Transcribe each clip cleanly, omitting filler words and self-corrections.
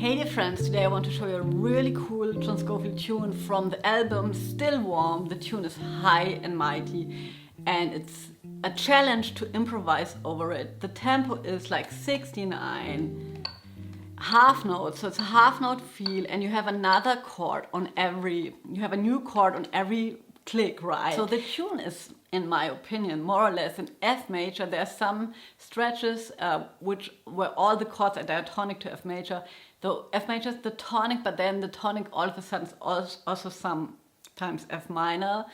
Hey dear friends, today I want to show you a really cool John Scofield tune from the album Still Warm. The tune is high and mighty and it's a challenge to improvise over it. The tempo is like 69 half notes, so it's a half note feel, and you have another chord on every, you have a new chord on every click, right? So the tune is, in my opinion, more or less in F major. There are some stretches where all the chords are diatonic to F major. So F major is the tonic, but then the tonic all of a sudden is also sometimes F minor.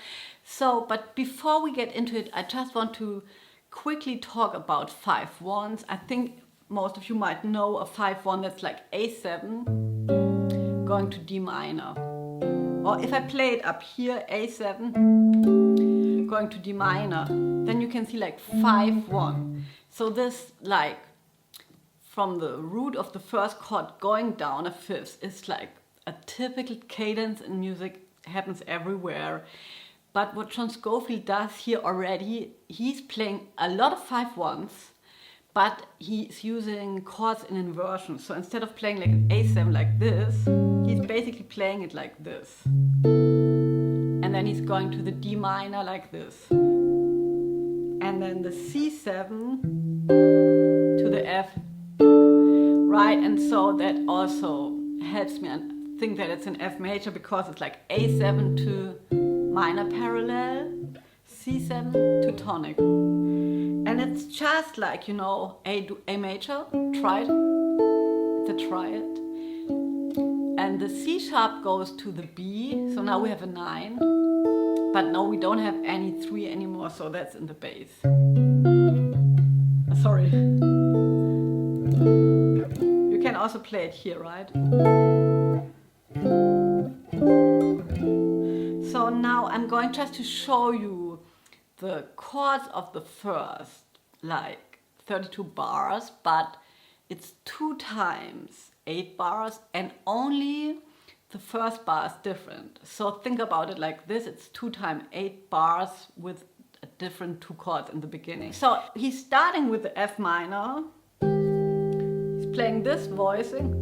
So, but before we get into it, I just want to quickly talk about 5/1s. I think most of you might know a 5/1 that's like A7 going to D minor. Or if I play it up here, A7 going to D minor, then you can see like 5/1. So this, like, from the root of the first chord going down a fifth is like a typical cadence in music, happens everywhere. But what John Scofield does here already, he's playing a lot of 5/1s, but he's using chords in inversions. So instead of playing like an A7 like this, he's basically playing it like this. And then he's going to the D minor like this. And then the C7 to the F. Right, and so that also helps me think that it's in F major, because it's like A7 to minor parallel, C7 to tonic. And it's just like, you know, A major, triad, it's a triad. And the C sharp goes to the B, so now we have a 9. But no, we don't have any 3 anymore, so that's in the bass. Sorry. You can also play it here, right? So now I'm going just to show you the chords of the first, like 32 bars, but it's 2 times 8 bars, and only the first bar is different. So think about it like this, it's 2 times 8 bars with a different 2 chords in the beginning. So he's starting with the F minor, he's playing this voicing,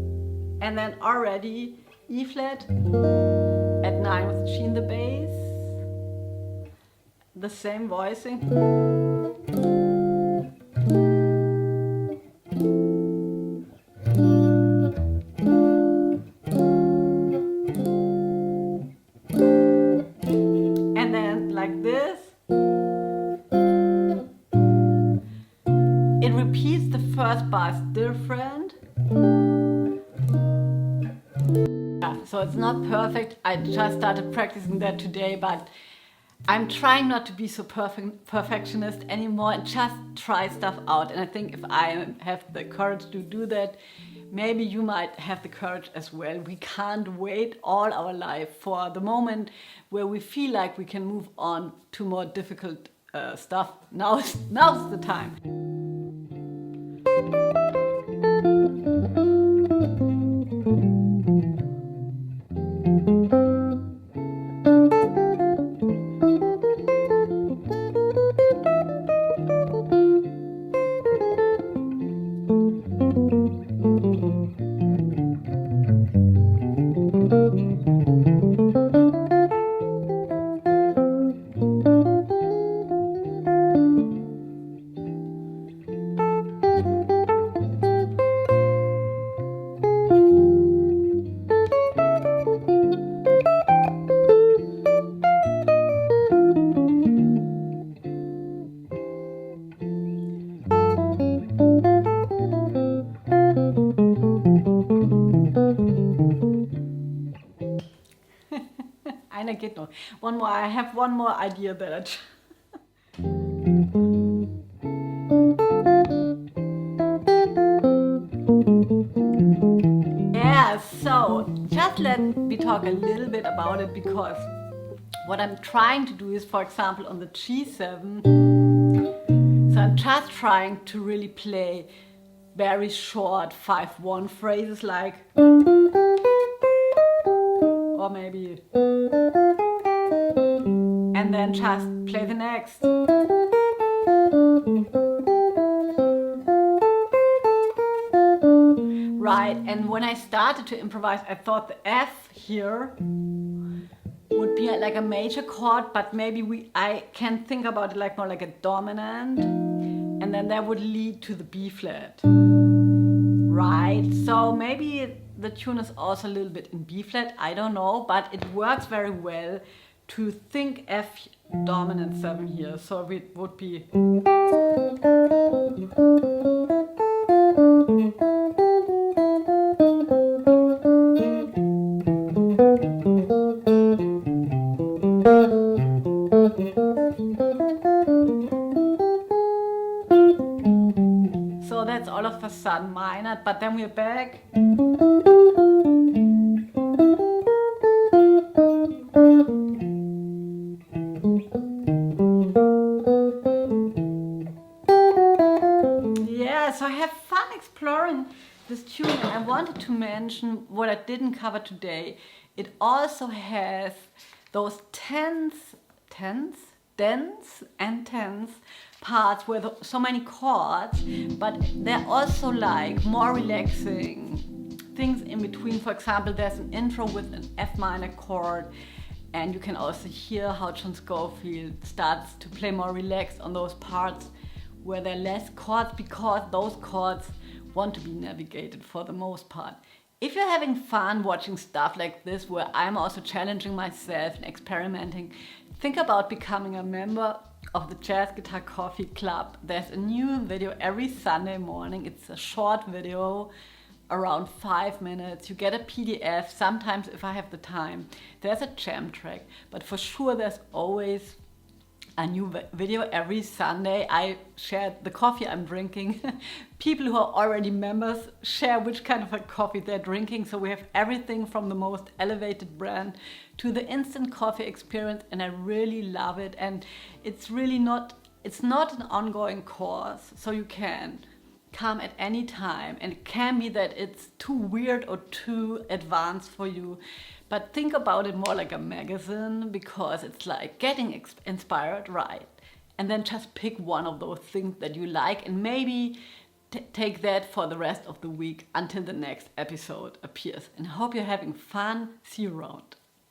and then already E flat at 9 with G in the bass, the same voicing. And then like this. It repeats, the first bar is different. So it's not perfect. I just started practicing that today, but I'm trying not to be so perfectionist anymore and just try stuff out. And I think if I have the courage to do that, maybe you might have the courage as well. We can't wait all our life for the moment where we feel like we can move on to more difficult stuff. Now's the time. Einer geht noch. One more. I have one more idea that I yeah, so just let me talk a little bit about it, because what I'm trying to do is, for example, on the G7, so I'm just trying to really play very short 5/1 phrases, like, or maybe, and then just play the next. right? And when I started to improvise, I thought the F here would be like a major chord, but maybe I can think about it like more like a dominant, and then that would lead to the B flat, right? So maybe the tune is also a little bit in B flat, I don't know, but it works very well to think F dominant 7 here. So it would be so that's all of a sudden minor, but then we're back. Yeah, so I have fun exploring this tune, and I wanted to mention what I didn't cover today. It also has those dense and tense parts where so many chords, but they're also like more relaxing things in between. For example, there's an intro with an F minor chord, and you can also hear how John Scofield starts to play more relaxed on those parts where there are less chords, because those chords want to be navigated for the most part. If you're having fun watching stuff like this, where I'm also challenging myself and experimenting, think about becoming a member of the Jazz Guitar Coffee Club. There's a new video every Sunday morning. It's a short video, around 5 minutes. You get a PDF, sometimes if I have the time. There's a jam track, but for sure there's always a new video every Sunday. I share the coffee I'm drinking. People who are already members share which kind of a coffee they're drinking. So we have everything from the most elevated brand to the instant coffee experience, and I really love it. And it's really not an ongoing course, so you can come at any time, and it can be that it's too weird or too advanced for you. But think about it more like a magazine, because it's like getting inspired, right? And then just pick one of those things that you like, and maybe take that for the rest of the week until the next episode appears. And I hope you're having fun. See you around.